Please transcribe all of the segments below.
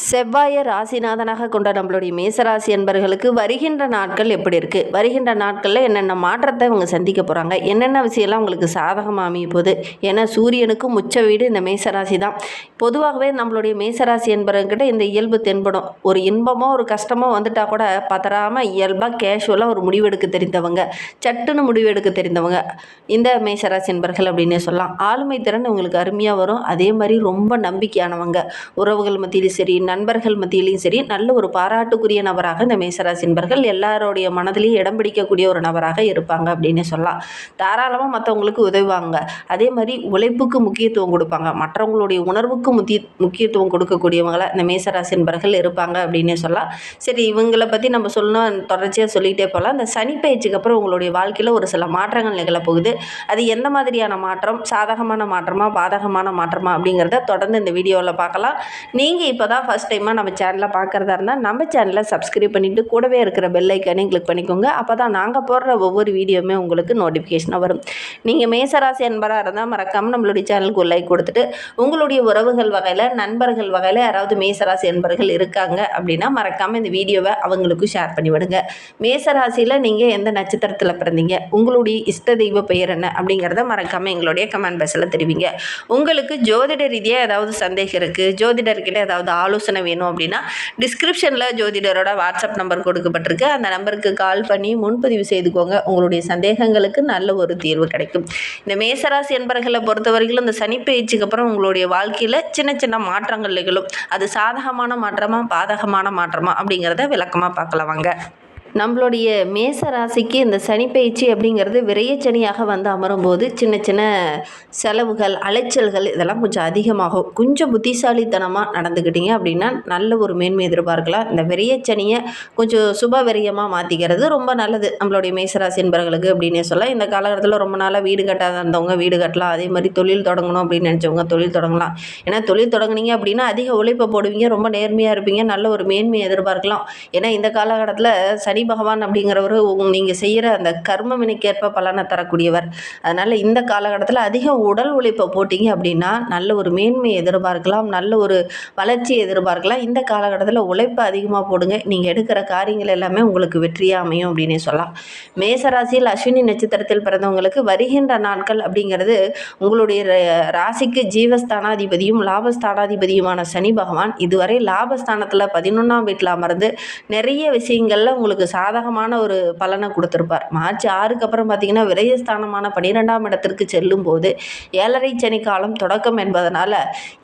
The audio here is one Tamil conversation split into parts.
செவ்வாயை ராசிநாதனாக கொண்ட நம்மளுடைய மேசராசி என்பர்களுக்கு வருகின்ற நாட்கள் எப்படி இருக்குது, வருகின்ற நாட்களில் என்னென்ன மாற்றத்தை இவங்க சந்திக்க போகிறாங்க, என்னென்ன விஷயம்லாம் உங்களுக்கு சாதகமாக அமைய போகுது. ஏன்னா சூரியனுக்கும் உச்ச வீடு இந்த மேசராசி தான். பொதுவாகவே நம்மளுடைய மேசராசி என்பவர்கிட்ட இந்த இயல்பு தென்படும். ஒரு இன்பமோ ஒரு கஷ்டமோ வந்துட்டால் கூட பதறாமல் இயல்பாக கேஷுவலாக ஒரு முடிவெடுக்க தெரிந்தவங்க, சட்டுன்னு முடிவெடுக்க தெரிந்தவங்க இந்த மேசராசி என்பர்கள் அப்படின்னு சொல்லலாம். ஆளுமை திறன் உங்களுக்கு அருமையாக வரும். அதே மாதிரி ரொம்ப நம்பிக்கையானவங்க, உறவுகள் மத்தியிலும் சரி நண்பர்கள் மத்தியிலையும் சரி நல்ல ஒரு பாராட்டுக்குரிய நபராக இந்த மேசராசி என்பர்கள் எல்லாருடைய மனதிலையும் இடம் பிடிக்கக்கூடிய ஒரு நபராக இருப்பாங்க அப்படின்னு சொல்லலாம். தாராளமாக மற்றவங்களுக்கு உதவுவாங்க. அதே மாதிரி உழைப்புக்கு முக்கியத்துவம் கொடுப்பாங்க. மற்றவங்களுடைய உணர்வுக்கு முக்கியத்துவம் கொடுக்கக்கூடியவங்களா இந்த மேசராசி என்பர்கள் இருப்பாங்க அப்படின்னு சொல்லலாம். சரி, இவங்களை பற்றி நம்ம சொல்லணும், தொடர்ச்சியாக சொல்லிகிட்டே போகலாம். இந்த சனி பயிற்சிக்கு அப்புறம் உங்களுடைய வாழ்க்கையில் ஒரு சில மாற்றங்கள் நிகழப்போகுது. அது எந்த மாதிரியான மாற்றம், சாதகமான மாற்றமா பாதகமான மாற்றமா அப்படிங்கிறத தொடர்ந்து இந்த வீடியோவில் பார்க்கலாம். நீங்கள் இப்போ தான் ஃபஸ்ட் டைமாக நம்ம சேனலை பார்க்குறதா இருந்தால் நம்ம சேனலை சப்ஸ்கிரைப் பண்ணிவிட்டு கூடவே இருக்கிற பெல் ஐக்கானையும் கிளிக் பண்ணிக்கோங்க. அப்போ தான் நாங்கள் போடுற ஒவ்வொரு வீடியோவுமே உங்களுக்கு நோட்டிஃபிகேஷனாக வரும். நீங்கள் மேசராசி என்பராக இருந்தால் மறக்காமல் நம்மளுடைய சேனலுக்கு ஒரு லைக் கொடுத்துட்டு, உங்களுடைய உறவுகள் வகையில் நண்பர்கள் வகையில் யாராவது மேசராசி என்பர்கள் இருக்காங்க அப்படின்னா மறக்காமல் இந்த வீடியோவை அவங்களுக்கும் ஷேர் பண்ணி விடுங்க. மேசராசியில் நீங்கள் எந்த நட்சத்திரத்தில் பிறந்தீங்க, உங்களுடைய இஷ்ட தெய்வ பெயர் என்ன அப்படிங்கிறத மறக்காமல் எங்களுடைய கமெண்ட் பாக்ஸில் தெரிவிங்க. உங்களுக்கு ஜோதிட ரீதியாக ஏதாவது சந்தேகம் இருக்குது, ஜோதிடர்கிட்ட ஏதாவது ஆலோசனை வேணும் அப்படின்னா டிஸ்கிரிப்ஷனில் ஜோதிடரோட வாட்ஸ்அப் நம்பர் கொடுக்கப்பட்டிருக்கு. அந்த நம்பருக்கு கால் பண்ணி முன்பதிவு செய்துக்கோங்க. உங்களுடைய சந்தேகங்களுக்கு நல்ல ஒரு தீர்வு கிடைக்கும். இந்த மேசராசி என்பர்களை பொறுத்தவரைக்கும் இந்த சனி பயிற்சிக்கு அப்புறம் உங்களுடைய வாழ்க்கையில் சின்ன சின்ன மாற்றங்கள் நிகழும். அது சாதகமான மாற்றமா பாதகமான மாற்றமா அப்படிங்கிறத விளக்கமாக பார்க்கலாம் வாங்க. நம்மளுடைய மேச ராசிக்கு இந்த சனி பயிற்சி அப்படிங்கிறது விரயச்சனியாக வந்து அமரும்போது சின்ன சின்ன செலவுகள், அலைச்சல்கள் இதெல்லாம் கொஞ்சம் அதிகமாகும். கொஞ்சம் புத்திசாலித்தனமாக நடந்துக்கிட்டீங்க அப்படின்னா நல்ல ஒரு மேன்மை எதிர்பார்க்கலாம். இந்த விரயச்சனியை கொஞ்சம் சுப விரயமாக மாற்றிக்கிறது ரொம்ப நல்லது நம்மளுடைய மேசராசி என்பவர்களுக்கு அப்படின்னே சொல்லலாம். இந்த காலகட்டத்தில் ரொம்ப நாளாக வீடு கட்டாத இருந்தவங்க வீடு கட்டலாம். அதே மாதிரி தொழில் தொடங்கணும் அப்படின்னு நினச்சவங்க தொழில் தொடங்கலாம். ஏன்னா தொழில் தொடங்குனீங்க அப்படின்னா அதிக உழைப்பை போடுவீங்க, ரொம்ப நேர்மையாக இருப்பீங்க, நல்ல ஒரு மேன்மையை எதிர்பார்க்கலாம். ஏன்னா இந்த காலகட்டத்தில் சனி பகவான் அப்படிங்கிறவர் நீங்கள் செய்கிற அந்த கர்ம வினைக்கேற்ப பலனை தரக்கூடியவர். அதனால் இந்த காலகட்டத்தில் அதிக உடல் உழைப்பை போட்டிங்க அப்படின்னா நல்ல ஒரு மேன்மையை எதிர்பார்க்கலாம், நல்ல ஒரு வளர்ச்சியை எதிர்பார்க்கலாம். இந்த காலகட்டத்தில் உழைப்பை அதிகமாக போடுங்க. நீங்கள் எடுக்கிற காரியங்கள் எல்லாமே உங்களுக்கு வெற்றியாக அமையும் அப்படின்னே சொல்லலாம். மேசராசியில் அஸ்வினி நட்சத்திரத்தில் பிறந்தவங்களுக்கு வருகின்ற நாட்கள் அப்படிங்கிறது உங்களுடைய ராசிக்கு ஜீவஸ்தானாதிபதியும் லாபஸ்தானாதிபதியுமான சனி பகவான் இதுவரை லாபஸ்தானத்தில் 11ஆம் வீட்டில் அமர்ந்து நிறைய விஷயங்களில் உங்களுக்கு சாதகமான ஒரு பலனை கொடுத்துருப்பார். மார்ச் 6க்கு அப்புறம் பார்த்தீங்கன்னா விரயஸ்தானமான 12ஆம் இடத்திற்கு செல்லும் போது 7.5 சனி காலம் தொடக்கம் என்பதனால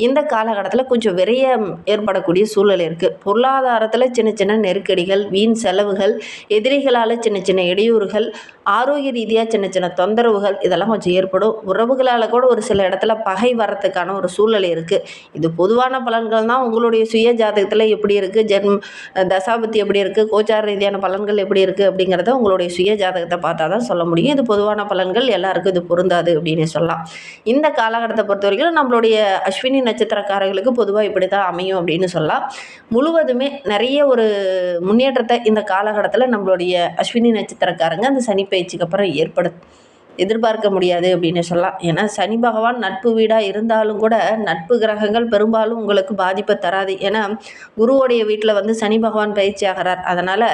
இந்த காலகட்டத்தில் கொஞ்சம் விரயம் ஏற்படக்கூடிய சூழல் இருக்குது. பொருளாதாரத்தில் சின்ன சின்ன நெருக்கடிகள், வீண் செலவுகள், எதிரிகளால் சின்ன சின்ன இடையூறுகள், ஆரோக்கிய ரீதியாக சின்ன சின்ன தொந்தரவுகள் இதெல்லாம் கொஞ்சம் ஏற்படும். உறவுகளால் கூட ஒரு சில இடத்துல பகை வரத்துக்கான ஒரு சூழல் இருக்குது. இது பொதுவான பலன்கள் தான். உங்களுடைய சுய ஜாதகத்தில் எப்படி இருக்குது, தசாபத்தி எப்படி இருக்குது, கோச்சார ரீதியான பலன்கள் எப்படி இருக்குது அப்படிங்கிறத உங்களுடைய சுய ஜாதகத்தை பார்த்தா தான் சொல்ல முடியும். இது பொதுவான பலன்கள், எல்லாருக்கும் இது பொருந்தாது அப்படின்னு சொல்லலாம். இந்த காலகட்டத்தை பொறுத்த வரைக்கும் நம்மளுடைய அஸ்வினி நட்சத்திரக்காரர்களுக்கு பொதுவாக இப்படி தான் அமையும் அப்படின்னு சொல்லலாம். முழுவதுமே நிறைய ஒரு முன்னேற்றத்தை இந்த காலகட்டத்தில் நம்மளுடைய அஸ்வினி நட்சத்திரக்காரங்க அந்த சனி பயிற்சிக்கு அப்புறம் எதிர்பார்க்க முடியாது அப்படின்னு சொல்லலாம். ஏன்னா சனி பகவான் நட்பு வீடாக இருந்தாலும் கூட நட்பு கிரகங்கள் பெரும்பாலும் உங்களுக்கு பாதிப்பை தராது. ஏன்னா குருவோடைய வீட்டில் வந்து சனி பகவான் பயிற்சி ஆகிறார். அதனால்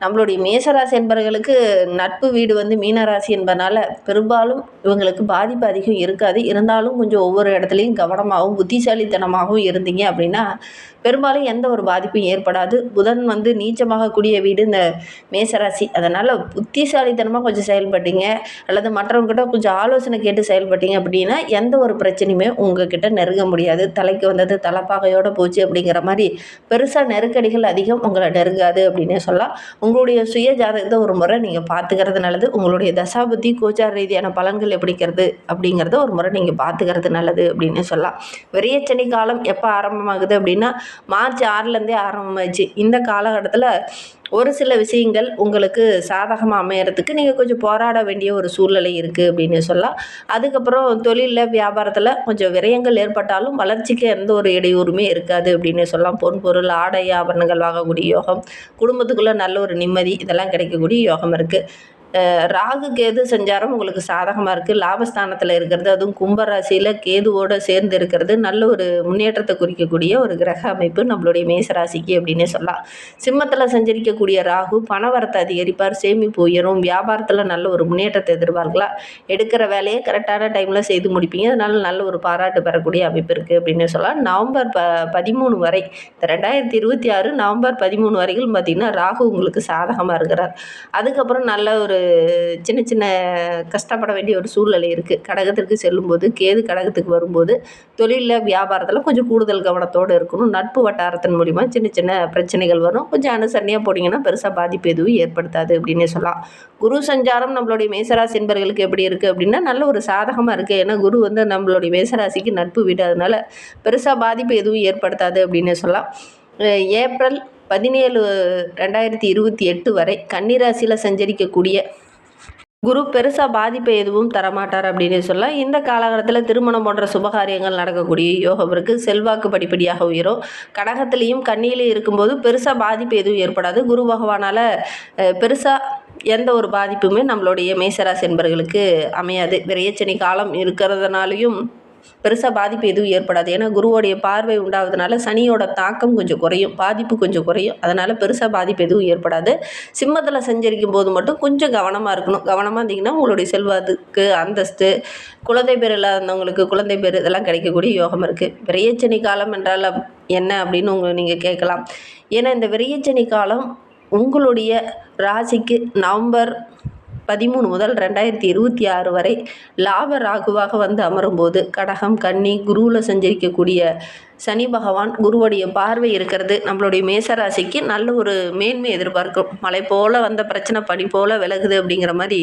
நம்மளுடைய மேசராசி என்பவர்களுக்கு நட்பு வீடு வந்து மீனராசி என்பதனால பெரும்பாலும் இவங்களுக்கு பாதிப்பு அதிகம் இருக்காது. இருந்தாலும் கொஞ்சம் ஒவ்வொரு இடத்துலையும் கவனமாகவும் புத்திசாலித்தனமாகவும் இருந்தீங்க அப்படின்னா பெரும்பாலும் எந்த ஒரு பாதிப்பும் ஏற்படாது. புதன் வந்து நீச்சமாக கூடிய வீடு இந்த மேசராசி. அதனால் புத்திசாலித்தனமாக கொஞ்சம் செயல்பட்டீங்க அல்லது மற்றவங்ககிட்ட கொஞ்சம் ஆலோசனை கேட்டு செயல்பட்டீங்க அப்படின்னா எந்த ஒரு பிரச்சனையுமே உங்ககிட்ட நெருங்க முடியாது. தலைக்கு வந்தது தலைப்பாகையோடு போச்சு அப்படிங்கிற மாதிரி பெருசாக நெருக்கடிகள் அதிகம் உங்களை நெருங்காது அப்படின்னே சொல்லலாம். உங்களுடைய சுய ஜாதகத்தை ஒரு முறை நீங்கள் பார்த்துக்கிறது நல்லது. உங்களுடைய தசாபுத்தி கோச்சார ரீதியான பலன்கள் எப்படிங்கிறது அப்படிங்கிறத ஒரு முறை நீங்கள் பார்த்துக்கிறது நல்லது அப்படின்னு சொல்லலாம். விரயச்சனி காலம் எப்போ ஆரம்பமாகுது அப்படின்னா மார்ச் 6லேருந்தே ஆரம்பமாயிடுச்சு. இந்த காலகட்டத்தில் ஒரு சில விஷயங்கள் உங்களுக்கு சாதகமாக அமையறதுக்கு நீங்கள் கொஞ்சம் போராட வேண்டிய ஒரு சூழ்நிலை இருக்குது அப்படின்னு சொல்லலாம். அதுக்கப்புறம் தொழிலில் வியாபாரத்தில் கொஞ்சம் விரயங்கள் ஏற்பட்டாலும் வளர்ச்சிக்கு எந்த ஒரு இடையூறுமே இருக்காது அப்படின்னு சொல்லலாம். பொன் பொருள் ஆடை ஆபரணங்கள் வாங்கக்கூடிய யோகம், குடும்பத்துக்குள்ளே நல்ல ஒரு நிம்மதி இதெல்லாம் கிடைக்கக்கூடிய யோகம் இருக்குது. ராகு கேது சஞ்சாரம் உங்களுக்கு சாதகமாக இருக்குது. லாபஸ்தானத்தில் இருக்கிறது, அதுவும் கும்பராசியில் கேதுவோடு சேர்ந்து இருக்கிறது நல்ல ஒரு முன்னேற்றத்தை குறிக்கக்கூடிய ஒரு கிரக அமைப்பு நம்மளுடைய மேசராசிக்கு அப்படின்னே சொல்லலாம். சிம்மத்தில் சஞ்சரிக்கக்கூடிய ராகு பணவரத்தை அதிகரிப்பார், சேமிப்பு உயரும், வியாபாரத்தில் நல்ல ஒரு முன்னேற்றத்தை எதிர்பார்க்கலாம். எடுக்கிற வேலையை கரெக்டான டைமில் செய்து முடிப்பீங்க. அதனால நல்ல ஒரு பாராட்டு பெறக்கூடிய அமைப்பு இருக்குது அப்படின்னு சொல்லலாம். நவம்பர் 13 வரை, இந்த 2026 நவம்பர் 13 வரைக்கும் பார்த்திங்கன்னா ராகு உங்களுக்கு சாதகமாக இருக்கிறார். அதுக்கப்புறம் நல்ல ஒரு சின்ன சின்ன கஷ்டப்பட வேண்டிய ஒரு சூழ்நிலை இருக்குது. கடகத்திற்கு செல்லும்போது கேது கடகத்துக்கு வரும்போது தொழிலில் வியாபாரத்தில் கொஞ்சம் கூடுதல் கவனத்தோடு இருக்கணும். நட்பு வட்டாரத்தின் மூலிமா சின்ன சின்ன பிரச்சனைகள் வரும். கொஞ்சம் அனுசரணையாக போட்டிங்கன்னா பெருசாக பாதிப்பு எதுவும் ஏற்படுத்தாது அப்படின்னே சொல்லலாம். குரு சஞ்சாரம் நம்மளுடைய மேசராசி என்பர்களுக்கு எப்படி இருக்குது அப்படின்னா நல்ல ஒரு சாதகமாக இருக்குது. ஏன்னா குரு நம்மளுடைய மேசராசிக்கு நட்பு வீடு, அதனால் பெருசாக பாதிப்பு எதுவும் ஏற்படுத்தாது அப்படின்னே சொல்லலாம். ஏப்ரல் 17 2028 வரை கன்னிராசியில் சஞ்சரிக்கக்கூடிய குரு பெருசாக பாதிப்பை எதுவும் தரமாட்டார் அப்படின்னு சொல்லலாம். இந்த காலகட்டத்தில் திருமணம் போன்ற சுபகாரியங்கள் நடக்கக்கூடிய யோகம் இருக்குது. செல்வாக்கு படிப்படியாக உயரும். கடகத்திலையும் கன்னியிலையும் இருக்கும்போது பெருசாக பாதிப்பு எதுவும் ஏற்படாது. குரு பகவானால் பெருசாக எந்த ஒரு பாதிப்புமே நம்மளுடைய மேசராசி என்பர்களுக்கு அமையாது. விரையச்சனி காலம் இருக்கிறதுனாலையும் பெருசாக பாதிப்பு எதுவும் ஏற்படாது. ஏன்னா குருவோடைய பார்வை உண்டாவதுனால சனியோட தாக்கம் கொஞ்சம் குறையும், பாதிப்பு கொஞ்சம் குறையும். அதனால் பெருசாக பாதிப்பு எதுவும் ஏற்படாது. சிம்மத்தில் சஞ்சரிக்கும் போது மட்டும் கொஞ்சம் கவனமாக இருக்கணும். கவனமாக இருந்தீங்கன்னா உங்களுடைய செல்வாக்கு, அந்தஸ்து, குழந்தை பேர் இல்லாதவங்களுக்கு குழந்தை பேர் இதெல்லாம் கிடைக்கக்கூடிய யோகம் இருக்குது. விரையச்சனி காலம் என்றால் என்ன அப்படின்னு நீங்கள் கேட்கலாம். ஏன்னா இந்த விரையச்சனி காலம் உங்களுடைய ராசிக்கு நவம்பர் 13 முதல் 2026 வரை லாப ராகுவாக அமரும்போது கடகம் கன்னி குருவில் சஞ்சரிக்கக்கூடிய சனி பகவான் குருவுடைய பார்வை இருக்கிறது நம்மளுடைய மேசராசிக்கு நல்ல ஒரு மேன்மை எதிர்பார்க்கும். மழை போல் வந்த பிரச்சனை பனி போல் விலகுது அப்படிங்கிற மாதிரி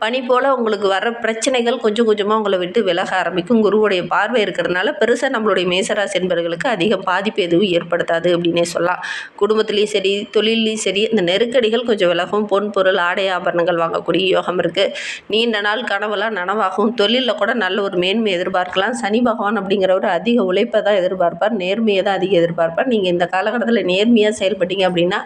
பனி போல் உங்களுக்கு வர பிரச்சனைகள் கொஞ்சம் கொஞ்சமாக உங்களை விட்டு விலக ஆரம்பிக்கும். குருவுடைய பார்வை இருக்கிறதுனால பெருசாக நம்மளுடைய மேசராசி என்பவர்களுக்கு அதிகம் பாதிப்பு எதுவும் ஏற்படுத்தாது அப்படின்னே சொல்லலாம். குடும்பத்துலேயும் சரி தொழிலையும் சரி இந்த நெருக்கடிகள் கொஞ்சம் விலகும். பொன் பொருள் ஆடை ஆபரணங்கள் வாங்கக்கூடிய யோகம் இருக்குது. நீண்ட நாள் கனவெல்லாம் நனவாகும். தொழிலில் கூட நல்ல ஒரு மேன்மை எதிர்பார்க்கலாம். சனி பகவான் அப்படிங்கிறவர் அதிக உழைப்பை தான் எதிர்பார்ப்பார், நேர்மையை தான் அதிகம் எதிர்பார்ப்பார். நீங்கள் இந்த காலகட்டத்தில் நேர்மையாக செயல்பட்டீங்க அப்படின்னா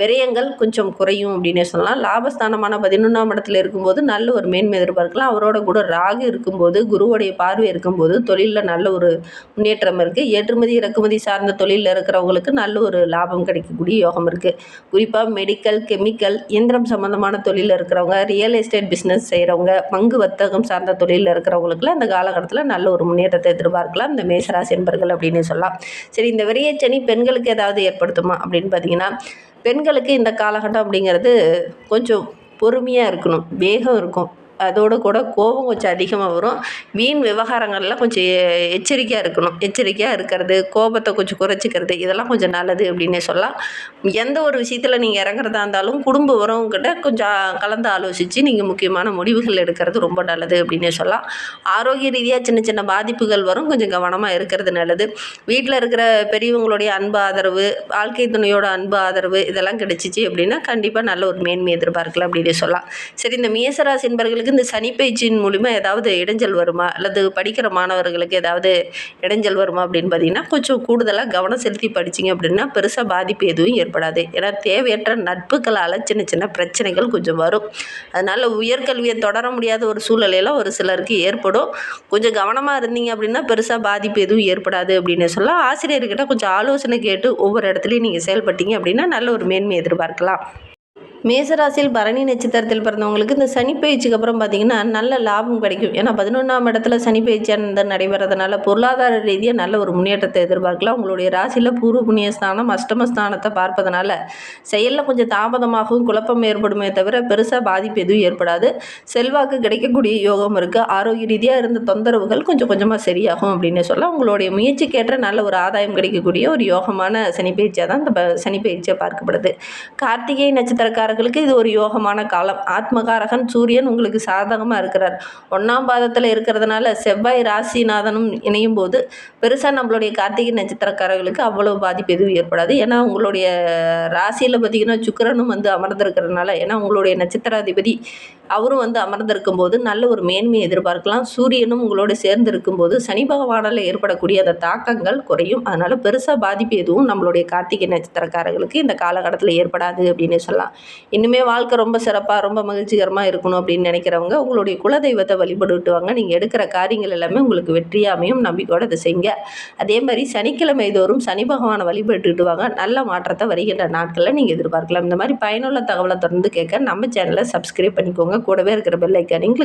விரயங்கள் கொஞ்சம் குறையும் அப்படின்னே சொல்லலாம். லாபஸ்தானமான 11ஆம் இடத்துல இருக்கும்போது நல்ல ஒரு மேன்மை எதிர்பார்க்கலாம். அவரோட கூட ராகு இருக்கும்போது குருவுடைய பார்வை இருக்கும்போது தொழிலில் நல்ல ஒரு முன்னேற்றம் இருக்குது. ஏற்றுமதி இறக்குமதி சார்ந்த தொழிலில் இருக்கிறவங்களுக்கு நல்ல ஒரு லாபம் கிடைக்கக்கூடிய யோகம் இருக்குது. குறிப்பாக மெடிக்கல், கெமிக்கல், இயந்திரம் சம்மந்தமான தொழிலில் இருக்கிறவங்க, ரியல் எஸ்டேட் பிஸ்னஸ் செய்கிறவங்க, பங்கு வர்த்தகம் சார்ந்த தொழிலில் இருக்கிறவங்களுக்குலாம் இந்த காலகட்டத்தில் நல்ல ஒரு முன்னேற்றத்தை எதிர்பார்க்கலாம் இந்த மேசராசி என்பர்கள் அப்படின்னு சொல்லலாம். சரி, இந்த விரையச்சனி பெண்களுக்கு ஏதாவது ஏற்படுத்துமா அப்படின்னு பார்த்தீங்கன்னா பெண்களுக்கு இந்த காலகட்டம் அப்படிங்கிறது கொஞ்சம் பொறுமையாக இருக்கணும், வேகம் இருக்கும். அதோடு கூட கோபம் கொஞ்சம் அதிகமாக வரும். வீண் விவகாரங்கள்லாம் கொஞ்சம் எச்சரிக்கையாக இருக்கணும். எச்சரிக்கையாக இருக்கிறது, கோபத்தை கொஞ்சம் குறைச்சிக்கிறது, இதெல்லாம் கொஞ்சம் நல்லது அப்படின்னே சொல்லலாம். எந்த ஒரு விஷயத்தில் நீங்கள் இறங்குறதா இருந்தாலும் குடும்ப உறவுங்கிட்ட கொஞ்சம் கலந்து ஆலோசித்து நீங்கள் முக்கியமான முடிவுகள் எடுக்கிறது ரொம்ப நல்லது அப்படின்னே சொல்லலாம். ஆரோக்கிய ரீதியாக சின்ன சின்ன பாதிப்புகள் வரும், கொஞ்சம் கவனமாக இருக்கிறது நல்லது. வீட்டில் இருக்கிற பெரியவங்களுடைய அன்பு ஆதரவு, வாழ்க்கை துணையோட அன்பு ஆதரவு இதெல்லாம் கிடைச்சிச்சு அப்படின்னா கண்டிப்பாக நல்ல ஒரு மேன்மை எதிர்பார்க்கலாம் அப்படின்னே சொல்லலாம். சரி, இந்த மேசராசி என்பர்களுக்கு இந்த சனி பயிற்சியின் மூலிமா ஏதாவது இடைஞ்சல் வருமா, அல்லது படிக்கிற மாணவர்களுக்கு ஏதாவது இடைஞ்சல் வருமா அப்படின்னு பார்த்தீங்கன்னா கொஞ்சம் கூடுதலாக கவனம் செலுத்தி படிச்சிங்க அப்படின்னா பெருசாக பாதிப்பு எதுவும் ஏற்படாது. ஏன்னா தேவையற்ற நட்புகளால் சின்ன சின்ன பிரச்சனைகள் கொஞ்சம் வரும். அதனால் உயர்கல்வியை தொடர முடியாத ஒரு சூழ்நிலையெல்லாம் ஒரு சிலருக்கு ஏற்படும். கொஞ்சம் கவனமாக இருந்தீங்க அப்படின்னா பெருசாக பாதிப்பு எதுவும் ஏற்படாது அப்படின்னு சொல்லலாம். ஆசிரியர்கிட்ட கொஞ்சம் ஆலோசனை கேட்டு ஒவ்வொரு இடத்துலையும் நீங்கள் செயல்பட்டீங்க அப்படின்னா நல்ல ஒரு மேன்மை எதிர்பார்க்கலாம். மேசராசியில் பரணி நட்சத்திரத்தில் பிறந்தவங்களுக்கு இந்த சனி பயிற்சிக்கு அப்புறம் பார்த்திங்கன்னா நல்ல லாபம் கிடைக்கும். ஏன்னா 11ஆம் இடத்துல சனி பயிற்சியானது நடைபெறதுனால பொருளாதார ரீதியாக நல்ல ஒரு முன்னேற்றத்தை எதிர்பார்க்கலாம். உங்களுடைய ராசியில் பூர்வ புண்ணியஸ்தானம் அஷ்டமஸ்தானத்தை பார்ப்பதனால செயலில் கொஞ்சம் தாமதமாகவும் குழப்பம் ஏற்படுமே தவிர பெருசாக பாதிப்பு எதுவும் ஏற்படாது. செல்வாக்கு கிடைக்கக்கூடிய யோகம் இருக்குது. ஆரோக்கிய ரீதியாக இருந்த தொந்தரவுகள் கொஞ்சம் கொஞ்சமாக சரியாகும் அப்படின்னு சொல்லலாம். உங்களுடைய முயற்சிக்கேற்ற நல்ல ஒரு ஆதாயம் கிடைக்கக்கூடிய ஒரு யோகமான சனி பயிற்சியாக தான் இந்த சனி பயிற்சியாக பார்க்கப்படுது. கார்த்திகை நட்சத்திரக்கார இது ஒரு யோகமான காலம். ஆத்மகாரகன் சூரியன் உங்களுக்கு சாதகமாக இருக்கிறார். 1ஆம் பாதத்தில் இருக்கிறதுனால செவ்வாய் ராசிநாதனும் இணையும் போது பெருசாக நம்மளுடைய கார்த்திகை நட்சத்திரக்காரர்களுக்கு அவ்வளவு பாதிப்பு எதுவும் ஏற்படாது. ஏன்னா உங்களுடைய ராசியில் பார்த்திங்கன்னா சுக்கிரனும் அமர்ந்திருக்கிறதுனால, ஏன்னா உங்களுடைய நட்சத்திராதிபதி அவரும் வந்து அமர்ந்திருக்கும் போது நல்ல ஒரு மேன்மையை எதிர்பார்க்கலாம். சூரியனும் உங்களோடு சேர்ந்து இருக்கும்போது சனி பகவானால் ஏற்படக்கூடிய அந்த தாக்கங்கள் குறையும். அதனால் பெருசாக பாதிப்பு எதுவும் நம்மளுடைய கார்த்திகை நட்சத்திரக்காரர்களுக்கு இந்த காலகட்டத்தில் ஏற்படாது அப்படின்னு சொல்லலாம். இன்னுமே வாழ்க்கை ரொம்ப சிறப்பாக ரொம்ப மகிழ்ச்சிகரமாக இருக்கணும் அப்படின்னு நினைக்கிறவங்க உங்களுடைய குலதெய்வத்தை வழிபட்டுட்டு வாங்க. நீங்கள் எடுக்கிற காரியங்கள் எல்லாமே உங்களுக்கு வெற்றியாக அமையும். நம்பிக்கையோடு அதை செய்யுங்க. அதே மாதிரி சனிக்கிழமை தோறும் சனி பகவானை வழிபட்டுட்டு வாங்க. நல்ல மாற்றத்தை வருகின்ற நாட்களில் நீங்கள் எதிர்பார்க்கலாம். இந்த மாதிரி பயனுள்ள தகவலை தொடர்ந்து கேட்க நம்ம சேனலை சப்ஸ்கிரைப் பண்ணிக்கோங்க. கூடவே இருக்கிற பெல் ஐக்கானையும்